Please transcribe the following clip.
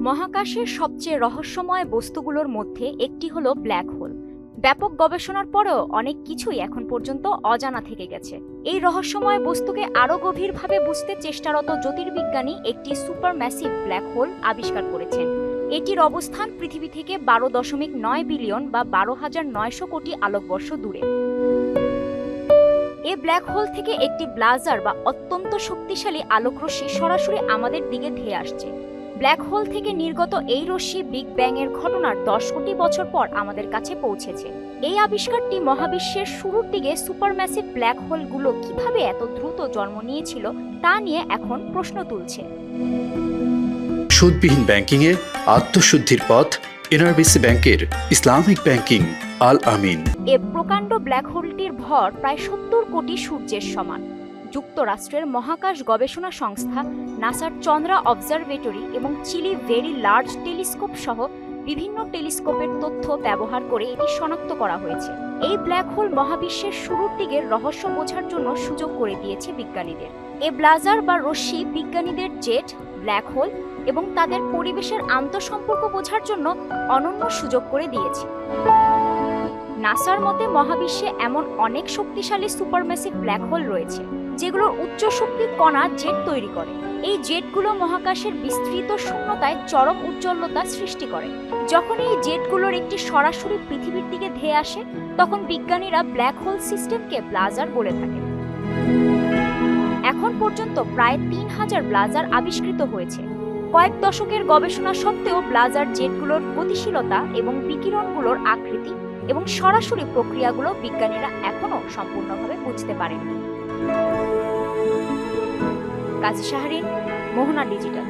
মহাকাশের সবচেয়ে রহস্যময় বস্তুগুলোর মধ্যে একটি হলো ব্ল্যাক হোল। ব্যাপক গবেষণার পরেও অনেক কিছুই এখন পর্যন্ত অজানা থেকে গেছে। এই রহস্যময় বস্তুকে আরও গভীরভাবে বুঝতে চেষ্টারত জ্যোতির্বিজ্ঞানী একটি সুপারম্যাসিভ ব্ল্যাক হোল আবিষ্কার করেছেন। এটির অবস্থান পৃথিবী থেকে 12.9 বিলিয়ন বা 12,900 কোটি আলোকবর্ষ দূরে। এ ব্ল্যাক হোল থেকে একটি ব্লাজার বা অত্যন্ত শক্তিশালী আলোকরশ্মি সরাসরি আমাদের দিকে ধেয়ে আসছে। ব্ল্যাক হোল থেকে নির্গত এই রশ্মি বিগ ব্যাং এর ঘটনার 10 কোটি বছর পর আমাদের কাছে পৌঁছেছে। এই আবিষ্কারটি মহাবিশ্বের শুরুর দিকে সুপারম্যাসিভ ব্ল্যাক হোলগুলো কিভাবে এত দ্রুত জন্ম নিয়েছিল তা নিয়ে এখন প্রশ্ন তুলছে। সুদবিহীন ব্যাংকিংয়ে আত্মশুদ্ধির পথ এনআরবিসি ব্যাংকের ইসলামিক ব্যাংকিং আল আমিন। এ প্রকাণ্ড ব্ল্যাক হোলটির ভর প্রায় 70 কোটি সূর্যের সমান। যুক্তরাষ্ট্রের মহাকাশ গবেষণা সংস্থা নাসার চন্দ্রা অবজারভেটরি এবং চিলি ভেরি লার্জ টেলিস্কোপ সহ বিভিন্ন টেলিস্কোপের তথ্য ব্যবহার করে এটি শনাক্ত করা হয়েছে। এই ব্ল্যাক হোল মহাবিশ্বের শুরুর দিকের রহস্য বোঝার জন্য সুযোগ করে দিয়েছে বিজ্ঞানীদের। এ ব্লাজার বা রশ্মি বিজ্ঞানীদের জেট, ব্ল্যাক হোল এবং তাদের পরিবেশের আন্তঃসম্পর্ক বোঝার জন্য অনন্য সুযোগ করে দিয়েছে। নাসার মতে মহাবিশ্বে এমন অনেক শক্তিশালী সুপারম্যাসিভ ব্ল্যাক হোল রয়েছে যেগুলোর উচ্চ শক্তির কণা জেট তৈরি করে। এই জেটগুলো মহাকাশের বিস্তৃত শূন্যতায় চরম উজ্জ্বলতা সৃষ্টি করে। যখন এই জেটগুলোর একটি সরাসরি পৃথিবীর দিকে ধেয়ে আসে তখন বিজ্ঞানীরা ব্ল্যাক হোল সিস্টেমকে ব্লাজার বলে থাকে। এখন পর্যন্ত প্রায় 3000 ব্লাজার আবিষ্কৃত হয়েছে। কয়েক দশকের গবেষণা সত্ত্বেও ব্লাজার জেটগুলোর গতিশীলতা এবং বিকিরণগুলোর আকৃতি এবং সরাসরি প্রক্রিয়াগুলো বিজ্ঞানীরা এখনও সম্পূর্ণভাবে বুঝতে পারেননি। কাজী শাহরিন, মোহনা ডিজিটাল।